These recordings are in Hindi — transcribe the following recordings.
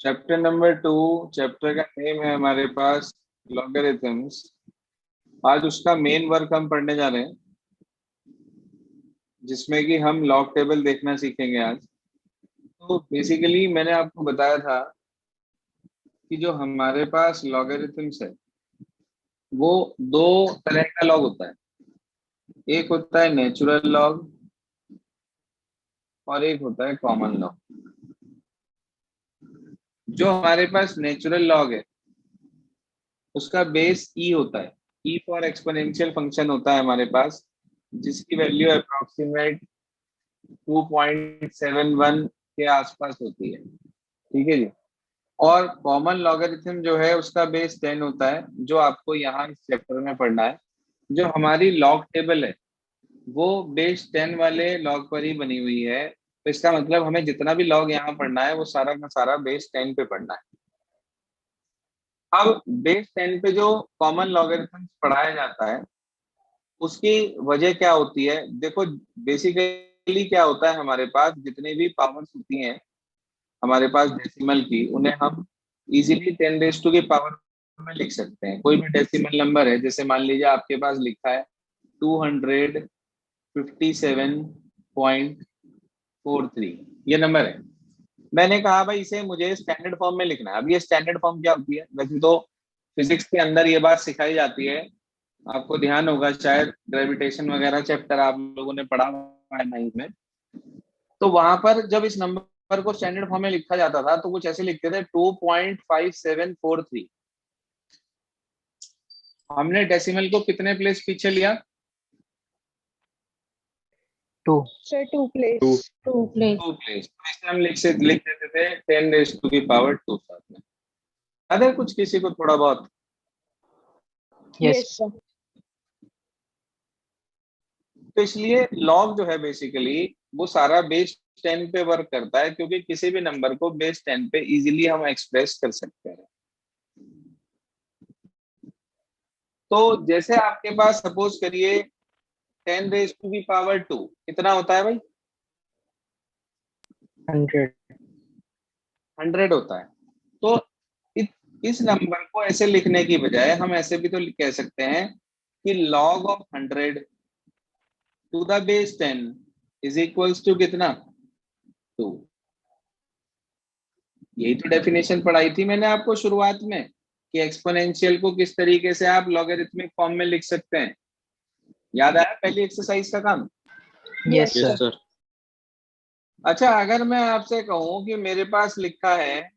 Chapter number 2। चैप्टर का नेम है हमारे पास लॉगरिथम्स। आज उसका मेन वर्क हम पढ़ने जा रहे हैं, जिसमें कि हम लॉग टेबल देखना सीखेंगे आज। तो बेसिकली मैंने आपको बताया था कि जो हमारे पास लॉगरिथम्स है वो दो तरह का लॉग होता है। एक होता है नेचुरल लॉग और एक होता है कॉमन लॉग। जो हमारे पास नेचुरल लॉग है उसका बेस ई होता है। ई फॉर एक्सपोनेंशियल फंक्शन होता है हमारे पास, जिसकी वैल्यू अप्रोक्सीमेट 2.71 के आसपास होती है। ठीक है जी। और कॉमन लॉगरिथम जो है उसका बेस 10 होता है, जो आपको यहाँ इस चैप्टर में पढ़ना है। जो हमारी लॉग टेबल है वो बेस 10 वाले लॉग पर ही बनी हुई है। तो इसका मतलब हमें जितना भी लॉग यहाँ पढ़ना है वो सारा का सारा बेस 10 पे पढ़ना है। अब बेस 10 पे जो कॉमन लॉगरिथम पढ़ाया जाता है उसकी वजह क्या होती है, देखो। बेसिकली क्या होता है, हमारे पास जितनी भी पावर्स होती हैं हमारे पास डेसिमल की, उन्हें हम इजीली 10 की पावर में लिख सकते हैं। कोई भी डेसिमल नंबर है, जैसे मान लीजिए आपके पास लिखा है 257.43, ये नंबर है। मैंने कहा भाई इसे मुझे स्टैंडर्ड फॉर्म में लिखना है। अब ये स्टैंडर्ड फॉर्म क्या होती है, वैसे तो फिजिक्स के अंदर ये बात सिखाई जाती है। आपको ध्यान होगा शायद ग्रेविटेशन वगैरह चैप्टर आप लोगों ने पढ़ा हुआ है 9th में। तो वहां पर जब इस नंबर को स्टैंडर्ड फॉर्म में लिखा जाता था तो कुछ ऐसे लिखते थे 2.5743। हमने डेसिमल को कितने प्लेस पीछे लिया? Two. Sir two place. Two place. 2 place. तो इसे हम लिख देते थे 10 की पावर 2 साथ में। याद है कुछ किसी को थोड़ा बहुत? Yes sir. तो इसलिए लॉग जो है बेसिकली वो सारा बेस 10 पे वर्क करता है, क्योंकि किसी भी नंबर को बेस 10 पे इजीली हम एक्सप्रेस कर सकते हैं। तो जैसे आपके पास सपोज करिए 10 की पावर 2 कितना होता है भाई? 100। 100 होता है। तो इस नंबर को ऐसे लिखने की बजाय हम ऐसे भी तो कह सकते हैं कि log of 100 to the base 10 is equals to कितना? 2। यही तो डेफिनेशन पढ़ाई थी मैंने आपको शुरुआत में कि एक्सपोनेंशियल को किस तरीके से आप लॉगरिथमिक फॉर्म में लिख सकते हैं। याद आया पहली एक्सरसाइज का काम? Yes sir. अच्छा, अगर मैं आपसे कहूं कि मेरे पास लिखा है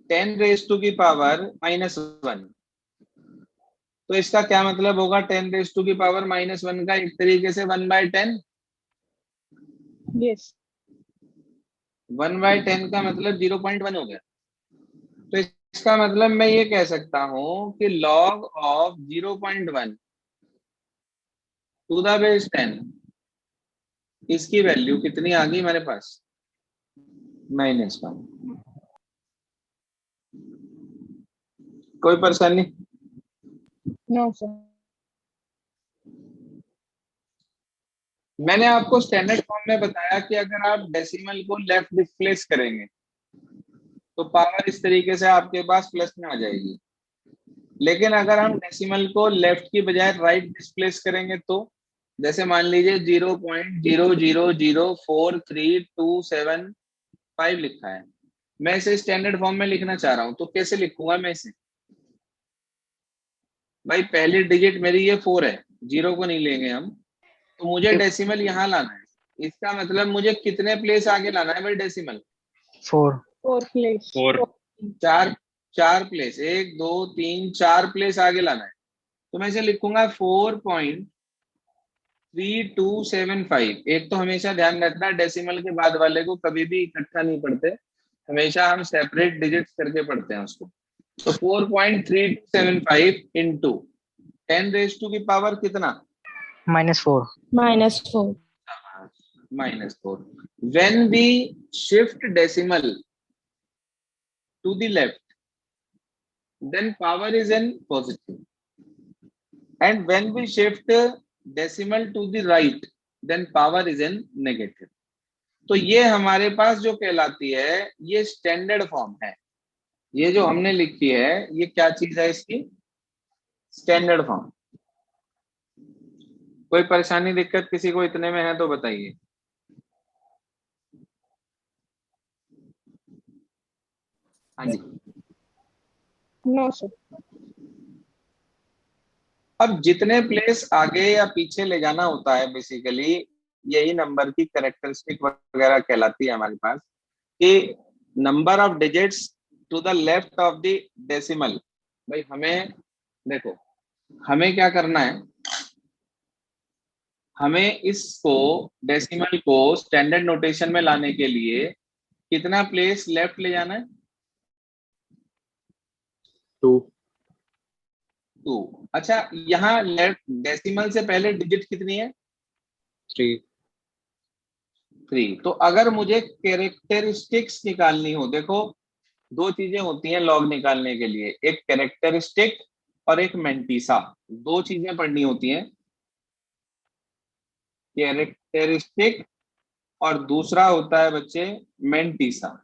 10 की पावर -1, तो इसका क्या मतलब होगा? 10 की पावर -1 का एक तरीके से 1/10। यस 1/10 का मतलब 0.1 हो गया। तो इसका मतलब मैं ये कह सकता हूं कि log of 0.1 to the base 10, इसकी वैल्यू कितनी आ गई मेरे पास? -1। कोई परेशानी? No sir. मैंने आपको स्टैंडर्ड फॉर्म में बताया कि अगर आप डेसिमल को लेफ्ट डिस्प्लेस करेंगे तो पावर इस तरीके से आपके पास प्लस में आ जाएगी। लेकिन अगर हम डेसिमल को लेफ्ट की बजाय राइट डिस्प्लेस करेंगे तो, जैसे मान लीजिए 0.00043275 लिखा है, मैं इसे स्टैंडर्ड फॉर्म में लिखना चाह रहा हूं, तो कैसे लिखूंगा मैं इसे? भाई पहली डिजिट मेरी ये 4 है, 0 को नहीं लेंगे हम। तो मुझे डेसिमल यहाँ लाना है। इसका मतलब मुझे कितने प्लेस आगे लाना है भाई डेसिमल? 4। 4 प्लेस। 4। 4 प्लेस, 1 2 3 4 प्लेस आगे लाना है। तो मैं इसे लिखूंगा 4.3275। एक तो हमेशा ध्यान रखना डेसिमल के बाद वाले को कभी भी इकट्ठा नहीं पढ़ते, हमेशा हम सेपरेट डिजिट्स करके पढ़ते हैं उसको। तो 4.3275 इंटू 10 की पावर कितना? -4। -4। -4। When we shift decimal to the left, then power is in positive. And when we shift decimal to the right, then power is in negative. तो ये हमारे पास जो कहलाती है ये स्टैंडर्ड फॉर्म है। ये जो हमने लिखी है ये क्या चीज है इसकी? Standard form. कोई परेशानी दिक्कत किसी को इतने में है तो बताइए। हाँ जी। No, sir. अब जितने प्लेस आगे या पीछे ले जाना होता है बेसिकली यही नंबर की कैरेक्टरिस्टिक वगैरह कहलाती है हमारे पास, कि number of digits to the left of the decimal. भाई हमें देखो, हमें क्या करना है, हमें इसको डेसिमल को स्टैंडर्ड नोटेशन में लाने के लिए कितना प्लेस लेफ्ट ले जाना है? 2। 2। अच्छा, यहाँ लेफ्ट डेसिमल से पहले डिजिट कितनी है? 3। 3। तो अगर मुझे कैरेक्टरिस्टिक्स निकालनी हो, देखो दो चीजें होती हैं लॉग निकालने के लिए, एक कैरेक्टरिस्टिक और एक मेंटिसा। दो चीजें पढ़नी होती हैं, कैरेक्टरिस्टिक और दूसरा होता है बच्चे मेंटिसा।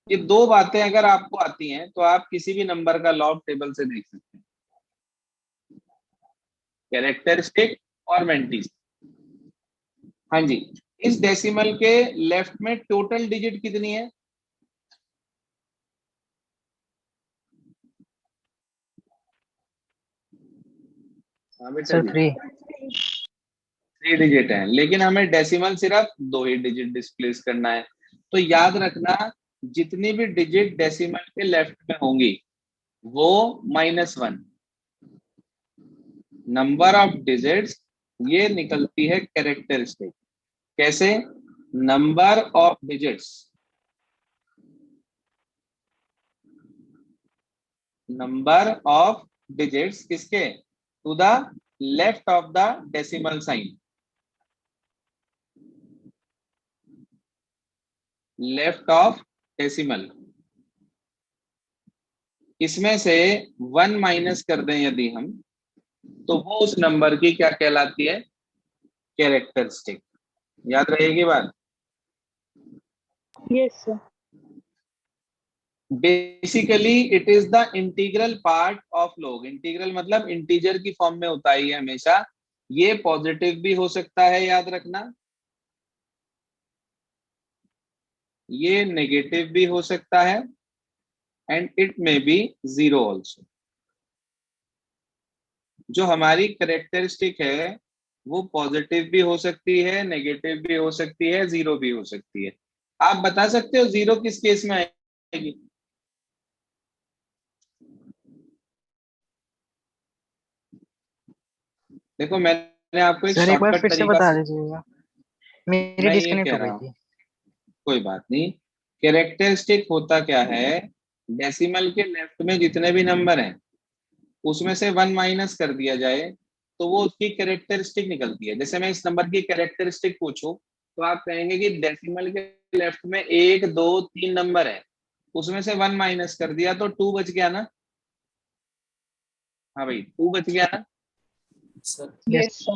ये दो बातें अगर आपको आती हैं तो आप किसी भी नंबर का लॉग टेबल से देख सकते हैं, कैरेक्टरिस्टिक और मेंटिसा। हाँ जी। इस डेसिमल के लेफ्ट में टोटल डिजिट कितनी है? हाँ बेटा सर जी, 3। 3 डिजिट है, लेकिन हमें डेसिमल सिर्फ 2 ही डिजिट डिस्प्लेस करना है। तो याद रखना, जितनी भी डिजिट डेसिमल के लेफ्ट में होंगी वो -1। नंबर ऑफ डिजिट्स ये निकलती है कैरेक्टरिस्टिक। कैसे? Number of digits, number of digits किसके? To the left of the decimal sign, left of decimal. इसमें से 1 माइनस कर दें यदि हम, तो वो उस नंबर की क्या कहलाती है? कैरेक्टरिस्टिक। याद रहेगी बात? Yes, sir. Basically it is the integral part of log. Integral मतलब इंटीजर की फॉर्म में होता है ये हमेशा। ये पॉजिटिव भी हो सकता है, याद रखना, ये नेगेटिव भी हो सकता है, and it may be 0 also. जो हमारी कैरेक्टरिस्टिक है वो पॉजिटिव भी हो सकती है, नेगेटिव भी हो सकती है, 0 भी हो सकती है। आप बता सकते हो 0 किस केस में आएगी? देखो मैंने आपको एक सर एक बार शॉर्टकट फिर से तरीका बता दीजिएगा, मेरी मैं ये डिस्कनेक्ट कह हो रहा गई हूँ, थी। कोई बात नहीं। कैरेक्टरिस्टिक होता क्या है, डेसिमल के लेफ्ट में जितने भी नंबर हैं उसमें से 1 माइनस कर दिया जाए तो वो उसकी कैरेक्टरिस्टिक निकलती है। जैसे मैं इस नंबर की कैरेक्टरिस्टिक पूछूं तो आप कहेंगे कि डेसिमल के लेफ्ट में 1 2 3 नंबर है, उसमें से 1 माइनस कर दिया तो 2 बच गया ना? हाँ भाई 2 बच गया ना? Yes, sir.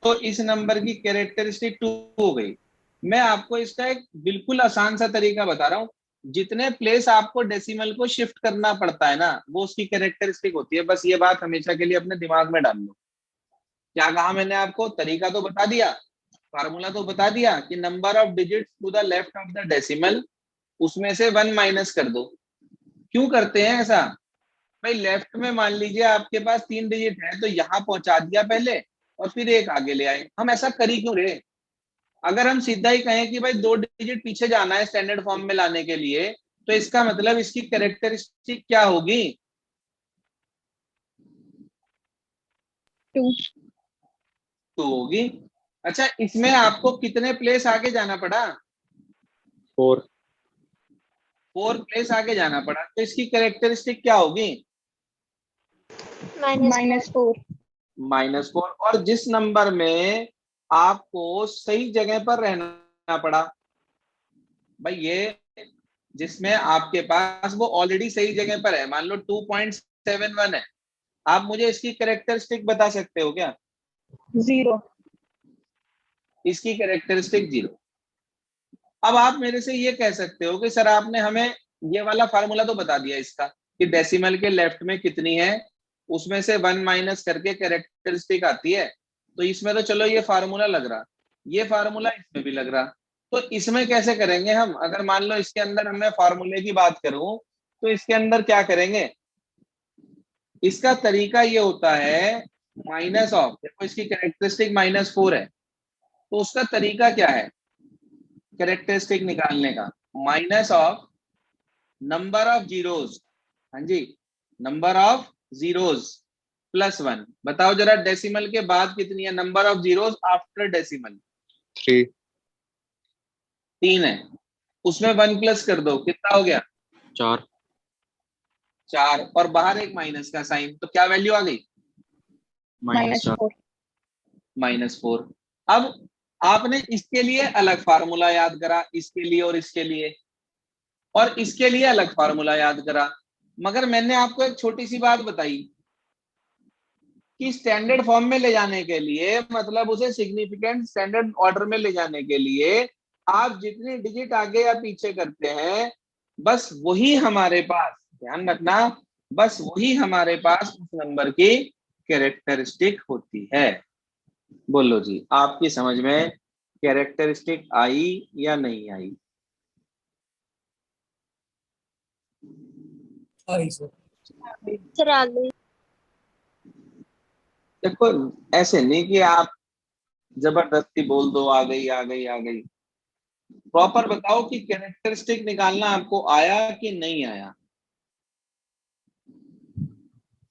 तो इस नंबर की कैरेक्टरिस्टिक 2 हो गई। मैं आपको इसका एक बिल्कुल आसान सा तरीका बता रहा हूँ, जितने प्लेस आपको डेसिमल को शिफ्ट करना पड़ता है ना वो उसकी कैरेक्टरिस्टिक होती है। बस ये बात हमेशा के लिए अपने दिमाग में डाल लो। क्या कहा मैंने आपको? तरीका तो बता दिया, फार्मूला तो बता दिया कि number of digit to the left of the decimal, उसमें से 1 माइनस कर दो। क्यों करते हैं ऐसा? भाई लेफ्ट में मान लीजिए आपके पास 3 डिजिट है तो यहाँ पहुंचा दिया पहले और फिर एक आगे ले आए। हम ऐसा कर ही क्यों रहे? अगर हम सीधा ही कहें कि भाई 2 डिजिट पीछे जाना है स्टैंडर्ड फॉर्म में लाने के लिए, तो इसका मतलब इसकी कैरेक्टरिस्टिक क्या होगी? 2. 2 होगी। अच्छा, इसमें आपको कितने प्लेस आगे जाना पड़ा? 4। 4 प्लेस आगे जाना पड़ा, तो इसकी कैरेक्टरिस्टिक क्या होगी? -4. -4। और जिस नंबर में आपको सही जगह पर रहना पड़ा, भाई ये जिसमें आपके पास वो ऑलरेडी सही जगह पर है, मान लो 2.71 है, आप मुझे इसकी कैरेक्टरिस्टिक बता सकते हो क्या? 0. इसकी कैरेक्टरिस्टिक 0। अब आप मेरे से ये कह सकते हो कि सर आपने हमें ये वाला फार्मूला तो बता दिया इसका कि डेसिमल के लेफ्ट में कितनी है, उसमें से 1 माइनस करके कैरेक्टरिस्टिक आती है। तो इसमें तो चलो ये फार्मूला लग रहा, ये फार्मूला इसमें भी लग रहा, तो इसमें कैसे करेंगे हम? अगर मान लो इसके अंदर मैं फार्मूले की बात करूं तो इसके अंदर क्या करेंगे? इसका तरीका ये होता है माइनस ऑफ, देखो इसकी कैरेक्टरिस्टिक -4 है, तो उसका तरीका क्या है कैरेक्टरिस्टिक निकालने का? Minus of number of zeros, हाँ जी, नंबर ऑफ जीरोस +1। बताओ जरा डेसिमल के बाद कितनी है number of zeros after decimal? 3 3 है, उसमें 1 प्लस कर दो, कितना हो गया? 4 4, और बाहर एक माइनस का साइन, तो क्या वैल्यू आ गई? -4 -4। अब आपने इसके लिए अलग फार्मूला याद करा, इसके लिए और इसके लिए, और इसके लिए अलग फार्मूला याद करा, मगर मैंने आपको एक छोटी सी बात बताई कि स्टैंडर्ड फॉर्म में ले जाने के लिए, मतलब उसे सिग्निफिकेंट स्टैंडर्ड ऑर्डर में ले जाने के लिए आप जितनी डिजिट आगे या पीछे करते हैं, बस वही हमारे पास, ध्यान रखना, बस वही हमारे पास उस नंबर की कैरेक्टरिस्टिक होती है। बोलो जी, आपकी समझ में कैरेक्टरिस्टिक आई या नहीं आई? सर आ गई। देखो ऐसे नहीं कि आप जबरदस्ती बोल दो आ गई आ गई आ गई, प्रॉपर बताओ कि कैरेक्टरिस्टिक निकालना आपको आया कि नहीं आया?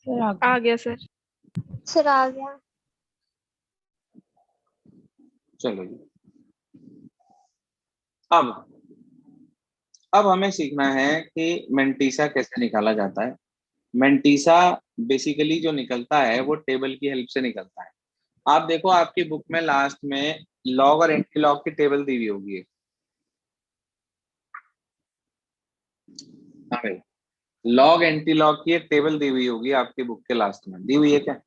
सर आ गया सर। सर आ गया। चलो जी, अब हमें सीखना है कि मेंटीसा कैसे निकाला जाता है। मेंटीसा बेसिकली जो निकलता है वो टेबल की हेल्प से निकलता है। आप देखो आपकी बुक में लास्ट में लॉग और एंटी लॉग की टेबल दी हुई होगी। हाँ भाई, लॉग एंटी लॉग की एक टेबल दी हुई होगी आपकी बुक के लास्ट में, दी हुई है क्या?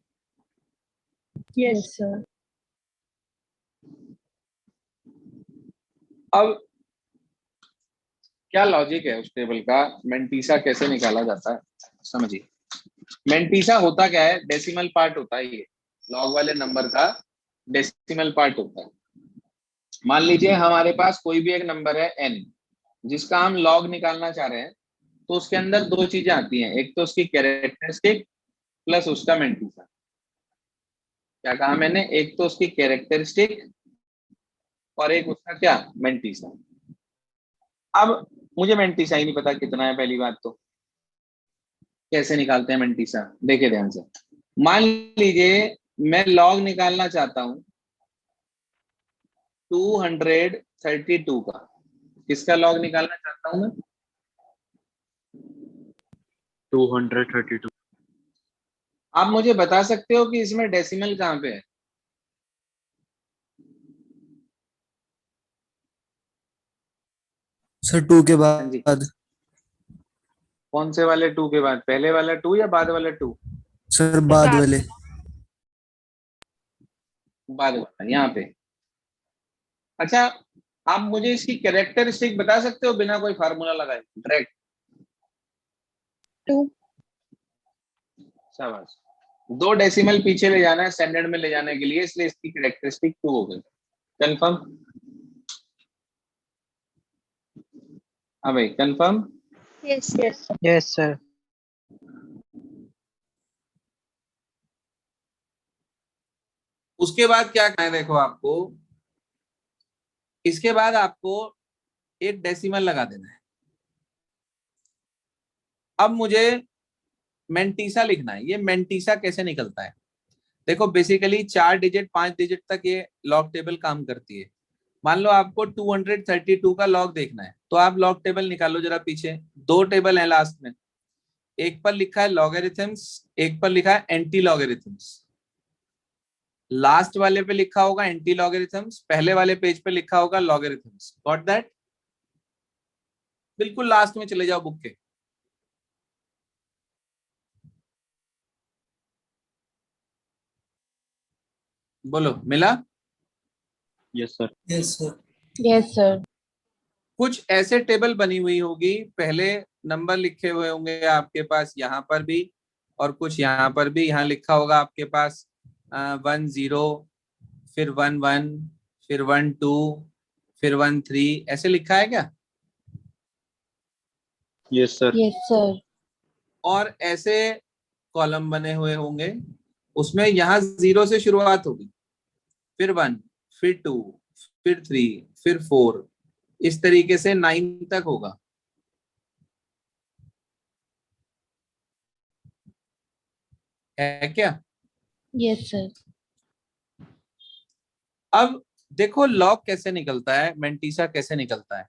Yes sir. अब क्या लॉजिक है उस टेबल का, मेंटीसा कैसे निकाला जाता है, समझिए। मेंटीसा होता क्या है? डेसिमल पार्ट होता है, ये लॉग वाले नंबर का डेसिमल पार्ट होता है। मान लीजिए हमारे पास कोई भी एक नंबर है n, जिसका हम लॉग निकालना चाह रहे हैं, तो उसके अंदर दो चीजें आती हैं, एक तो उसकी कैरेक्टरिस्टिक प्लस उसका मेंटीसा। क्या कहा मैंने? एक तो उसकी कैरेक्टरिस्टिक और एक उसका क्या, मेंटीसा। अब मुझे मेंटीसा ही नहीं पता कितना है, पहली बात तो कैसे निकालते हैं मेंटीसा, देखिए ध्यान से। मान लीजिए मैं लॉग निकालना चाहता हूं 232 का, किसका लॉग निकालना चाहता हूं मैं? 232 आप मुझे बता सकते हो कि इसमें डेसिमल कहां पे है? सर 2 के हाँ जी, बाद। कौन से वाले 2 के बाद? पहले वाला 2 या बाद वाला 2? सर बाद वाले। बाद वाला, यहाँ पे। अच्छा, आप मुझे इसकी कैरेक्टरिस्टिक बता सकते हो बिना कोई फार्मूला लगाए डायरेक्ट? 2। शाबाश, 2 डेसिमल पीछे ले जाना है स्टैंडर्ड में ले जाने के लिए, इसलिए इसकी कैरेक्टरिस्टिक 2 हो गई। कंफर्म? हाँ भाई, confirm? Yes yes yes sir. उसके बाद क्या करना है, देखो आपको इसके बाद आपको एक डेसिमल लगा देना है। अब मुझे मेंटीसा लिखना है। ये मेंटीसा कैसे निकलता है? देखो बेसिकली 4 डिजिट 5 डिजिट तक ये लॉग टेबल काम करती है। मान लो आपको 232 का लॉग देखना है, तो आप लॉग टेबल निकालो जरा पीछे। 2 टेबल है लास्ट में, एक पर लिखा है लॉगरिथम्स, एक पर लिखा है एंटी लॉगरिथम्स। लास्ट वाले पे लिखा होगा एंटी लॉगरिथम्स, पहले वाले पेज पे लिखा होगा लॉगरिथम्स। Got that? बिल्कुल लास्ट में चले जाओ बुक के। बोलो, मिला? Yes sir. Yes sir. Yes sir. कुछ ऐसे टेबल बनी हुई होगी, पहले नंबर लिखे हुए होंगे आपके पास यहाँ पर भी और कुछ यहाँ पर भी। यहाँ लिखा होगा आपके पास 10, फिर 11, फिर 12, फिर 13, ऐसे लिखा है क्या? Yes sir. Yes sir. और ऐसे कॉलम बने हुए होंगे, उसमें यहाँ 0 से शुरुआत होगी, फिर 1, फिर 2, फिर 3, फिर 4, इस तरीके से 9 तक होगा। है क्या? Yes sir. अब देखो लॉग कैसे निकलता है, मेंटीसा कैसे निकलता है।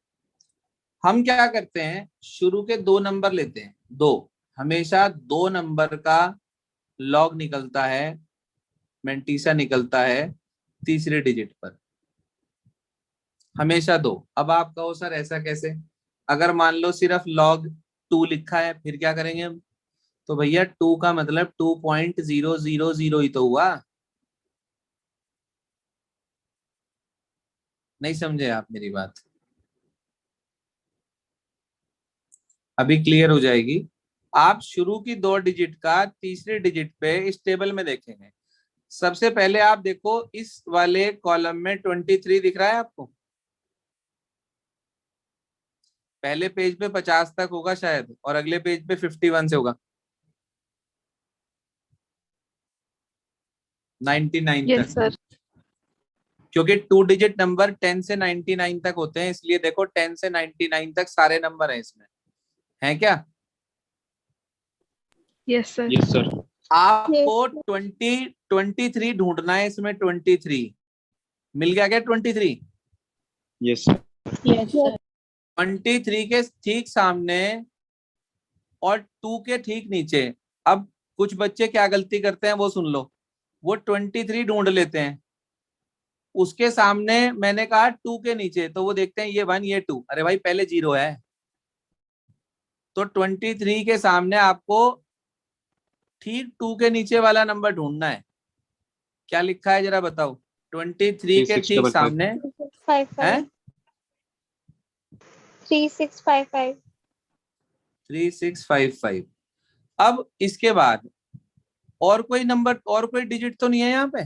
हम क्या करते हैं, शुरू के 2 नंबर लेते हैं, 2, हमेशा 2 नंबर का लॉग निकलता है, मेंटीसा निकलता है तीसरे डिजिट पर, हमेशा 2। अब आप कहो सर ऐसा कैसे? अगर मान लो सिर्फ log 2 लिखा है, फिर क्या करेंगे हम? तो भैया 2 का मतलब 2.000 ही तो हुआ। नहीं समझे आप मेरी बात? अभी क्लियर हो जाएगी। आप शुरू की 2 डिजिट का तीसरे डिजिट पे इस टेबल में देखेंगे। सबसे पहले आप देखो इस वाले कॉलम में 23 दिख रहा है आपको? पहले पेज पे 50 तक होगा शायद, और अगले पेज पे 51 से होगा 99 यस तक। सर। क्योंकि 2 डिजिट नंबर 10 से 99 तक होते हैं, इसलिए देखो 10 से 99 तक सारे नंबर हैं इसमें, है क्या? Yes sir. Yes sir. आपको 23 ढूंढना है इसमें। 23 मिल गया क्या? 23 यस सर। Yes sir. 23 के ठीक सामने और 2 के ठीक नीचे। अब कुछ बच्चे क्या गलती करते हैं वो सुन लो। वो 23 ढूंढ लेते हैं, उसके सामने मैंने कहा 2 के नीचे, तो वो देखते हैं ये 1 ये 2, अरे भाई पहले 0 है। तो 23 के सामने आपको ठीक 2 के नीचे वाला नंबर ढूंढना है। क्या लिखा है जरा बताओ? 23 के ठीक 3655। सामने 3655। है 3655। 3655। अब इसके बाद और कोई नंबर और कोई डिजिट तो नहीं है यहाँ पे?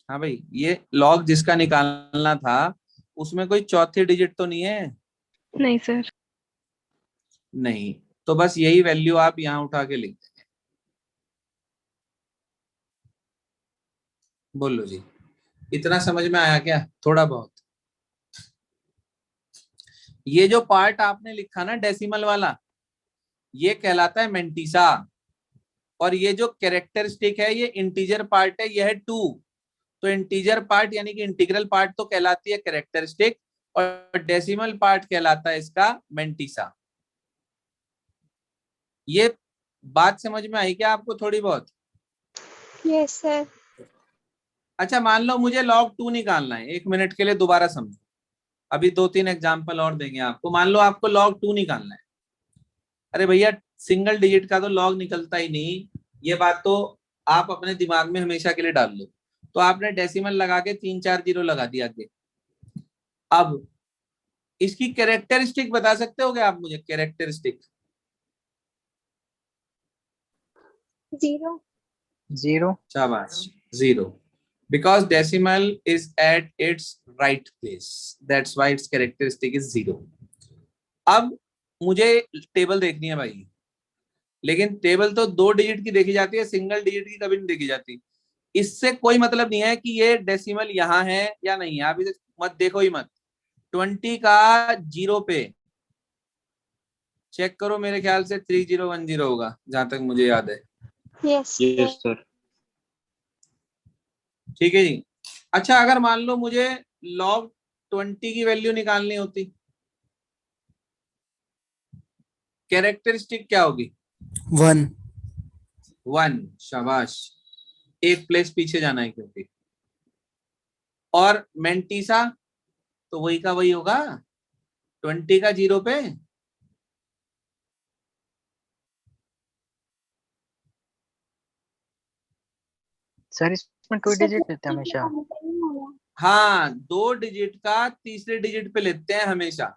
हाँ भाई, ये लॉग जिसका निकालना था उसमें कोई चौथी डिजिट तो नहीं है? नहीं सर। नहीं, तो बस यही वैल्यू आप यहाँ उठा के लिख देंगे। बोलो जी, इतना समझ में आया क्या? थोड़ा बहुत। ये जो पार्ट आपने लिखा ना डेसिमल वाला, ये कहलाता है मेंटीसा। और ये जो कैरेक्टरिस्टिक है ये इंटीजर पार्ट है, ये है 2। तो इंटीजर पार्ट यानी कि इंटीग्रल पार्ट तो कहलाती है कैरेक्टरिस्टिक, और डेसिमल पार्ट कहलाता है इसका मेंटीसा। ये बात समझ में आई क्या आपको थोड़ी बहुत? Yes sir. अच्छा मान लो मुझे log 2 निकालना है, 1 मिनट के लिए दोबारा समझो, अभी 2-3 एग्जाम्पल और देंगे आपको। मान लो आपको log 2 निकालना है। अरे भैया सिंगल डिजिट का तो लॉग निकलता ही नहीं, ये बात तो आप अपने दिमाग में हमेशा के लिए डाल लो। तो आपने डेसिमल लगा के 3-4 जीरो लगा दिया आगे। अब इसकी कैरेक्टरिस्टिक बता सकते हो क्या आप मुझे? कैरेक्टरिस्टिक 0। 0। शाबाश, 0, because decimal is at its right place, that's why its characteristic is 0। अब मुझे टेबल देखनी है भाई, लेकिन टेबल तो 2 डिजिट की देखी जाती है, सिंगल डिजिट की कभी नहीं देखी जाती। इससे कोई मतलब नहीं है कि ये डेसिमल यहाँ है या नहीं है, आप इसे मत देखो ही मत। 20 का 0 पे चेक करो, मेरे ख्याल से 3010 होगा जहां तक मुझे याद है। Yes yes sir. सर। ठीक है जी। अच्छा अगर मान लो मुझे log 20 की वैल्यू निकालनी होती, कैरेक्टरिस्टिक क्या होगी? 1। 1, शाबाश, एक प्लेस पीछे जाना है क्योंकि। और मेंटीसा तो वही का वही होगा, 20 का 0 पे। सर इसमें 2 डिजिट देते हैं हमेशा। हाँ, 2 डिजिट का तीसरे डिजिट पे लेते हैं हमेशा।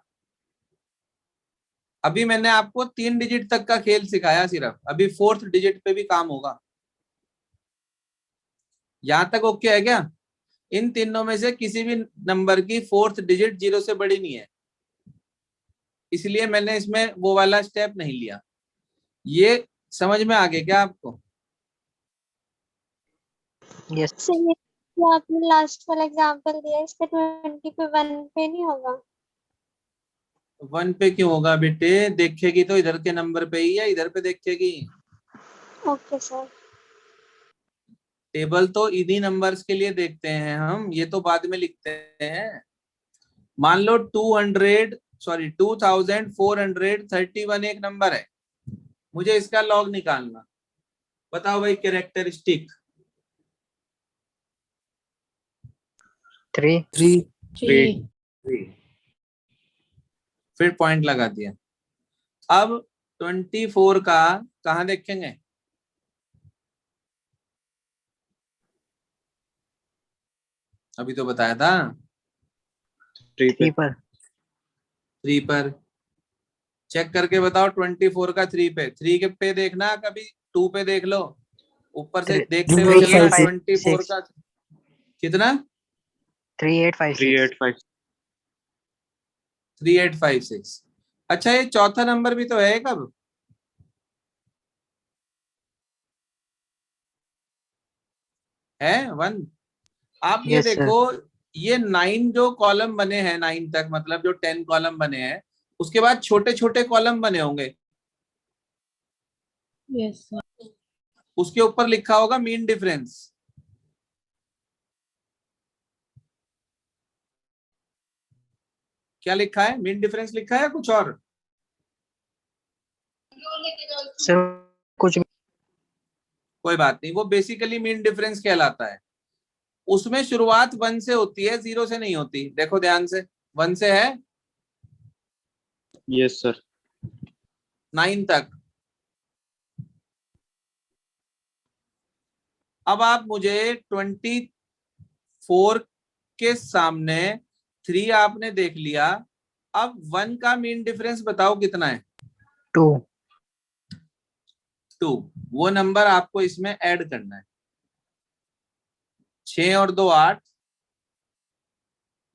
अभी मैंने आपको 3 डिजिट तक का खेल सिखाया सिर्फ, अभी 4th डिजिट पे भी काम होगा। यहां तक ओके है क्या? इन तीनों में से किसी भी नंबर की 4th डिजिट 0 से बड़ी नहीं है, इसलिए मैंने इसमें वो वाला स्टेप नहीं लिया। ये समझ में आ गया क्या आपको? यस सर ये जो आपने लास्ट वाला एग्जांपल दिया इसका 20 पे 1 पे नहीं होगा? 1 पे क्यों होगा बेटे? देखेगी तो इधर के नंबर पे ही है, इधर पे देखेगी। Okay sir. टेबल तो इन्हीं नंबर्स के लिए देखते हैं हम, ये तो बाद में लिखते हैं। मान लो 2431 एक नंबर है, मुझे इसका लॉग निकालना। बताओ भाई कैरेक्टरिस्टिक। 3 3 3। फिर पॉइंट लगा दिया। अब 24 का कहाँ देखेंगे? अभी तो बताया था 3 पे 3 पर 3 पर। चेक करके बताओ 24 का 3 पे। 3 के पे देखना, कभी 2 पे देख लो, ऊपर से देखते हुए चलना। 24 का कितना? 3856 3856 3856। अच्छा, ये चौथा नंबर भी तो है कब? है 1। आप ये यस सर देखो, ये 9 जो कॉलम बने हैं, 9 तक मतलब जो 10 कॉलम बने हैं, उसके बाद छोटे छोटे कॉलम बने होंगे, यस सर उसके ऊपर लिखा होगा मीन डिफरेंस। क्या लिखा है? मीन डिफरेंस लिखा है या कुछ और? सर कुछ कोई बात नहीं, वो बेसिकली मीन डिफरेंस कहलाता है। उसमें शुरुआत 1 से होती है, 0 से नहीं होती। देखो ध्यान से, 1 से है यस सर 9 तक। अब आप मुझे 24 के सामने 3 आपने देख लिया, अब 1 का मीन डिफरेंस बताओ कितना है? 2 2। वो नंबर आपको इसमें ऐड करना है। 6 और 2 8,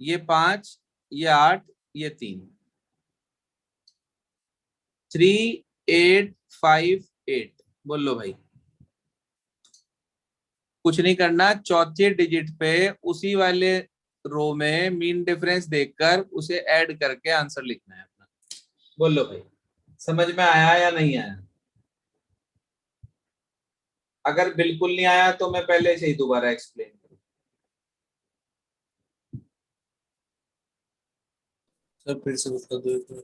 ये 5, ये 8, ये 3। 3858 बोलो भाई। कुछ नहीं करना, चौथी डिजिट पे उसी वाले रो में मीन डिफरेंस देखकर उसे ऐड करके आंसर लिखना है अपना। बोलो भाई, समझ में आया या नहीं आया? अगर बिल्कुल नहीं आया तो मैं पहले से ही दोबारा एक्सप्लेन करूँ। सर फिर से बता दो एक बार।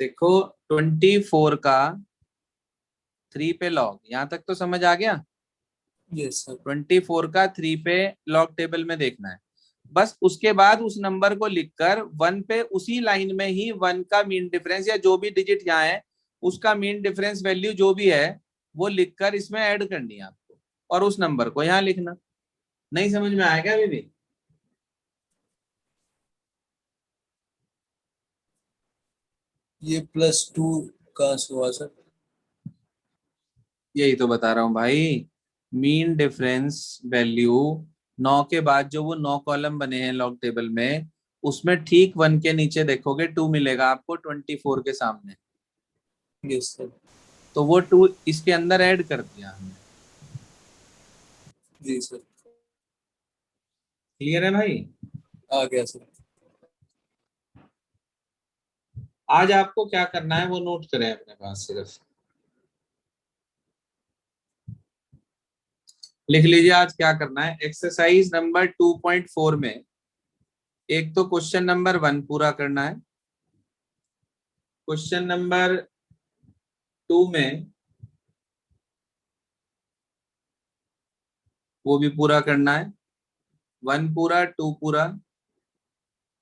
देखो 24 का 3 पे लॉग, यहां तक तो समझ आ गया? यस सर 24 का 3 पे लॉग टेबल में देखना है। बस उसके बाद उस नंबर को लिखकर 1 पे उसी लाइन में ही 1 का मीन डिफरेंस या जो भी डिजिट यहाँ है उसका मीन डिफरेंस वैल्यू जो भी है वो लिखकर इसमें ऐड करनी है आपको, और उस नंबर को यहाँ लिखना। नहीं समझ में आया क्या अभी भी? ये +2 कहाँ से हुआ सर? यही तो बता रहा हूँ भाई, मीन डिफरेंस वैल्यू 9 के बाद जो वो 9 कॉलम बने हैं लॉग टेबल में, उसमें ठीक 1 के नीचे देखोगे 2 मिलेगा आपको 24 के सामने, यस सर तो वो 2 इसके अंदर ऐड कर दिया हमने। जी सर क्लियर है भाई? आ गया सर। आज आपको क्या करना है वो नोट करें अपने पास, सिर्फ लिख लीजिए आज क्या करना है। एक्सरसाइज नंबर 2.4 में एक तो क्वेश्चन नंबर 1 पूरा करना है, क्वेश्चन नंबर 2 में वो भी पूरा करना है, 1 पूरा 2 पूरा।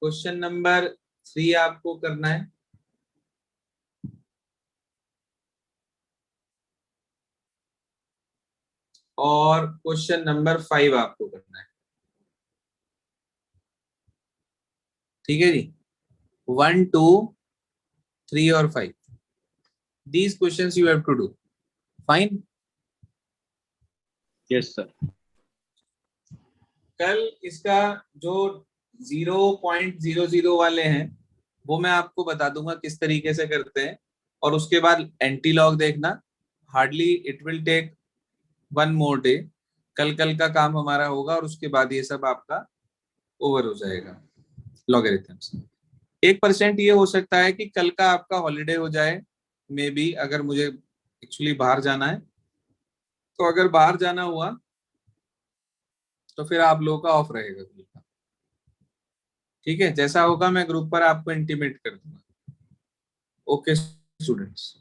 क्वेश्चन नंबर 3 आपको करना है, और क्वेश्चन नंबर 5 आपको करना है। ठीक है जी, 1, 2, 3 और 5 these questions you have to do. Fine. Yes sir. कल इसका जो 0.00 वाले हैं वो मैं आपको बता दूंगा किस तरीके से करते हैं, और उसके बाद एंटी लॉग देखना। Hardly it will take 1 more day। कल का काम हमारा होगा और उसके बाद ये सब आपका ओवर हो जाएगा लॉगरिथम्स। 1% ये हो सकता है कि कल का आपका हॉलीडे हो जाए, मे बी, अगर मुझे एक्चुअली बाहर जाना है। तो अगर बाहर जाना हुआ तो फिर आप लोगों का ऑफ रहेगा कल का। ठीक है, जैसा होगा मैं ग्रुप पर आपको इंटीमेट कर दूंगा। Okay students.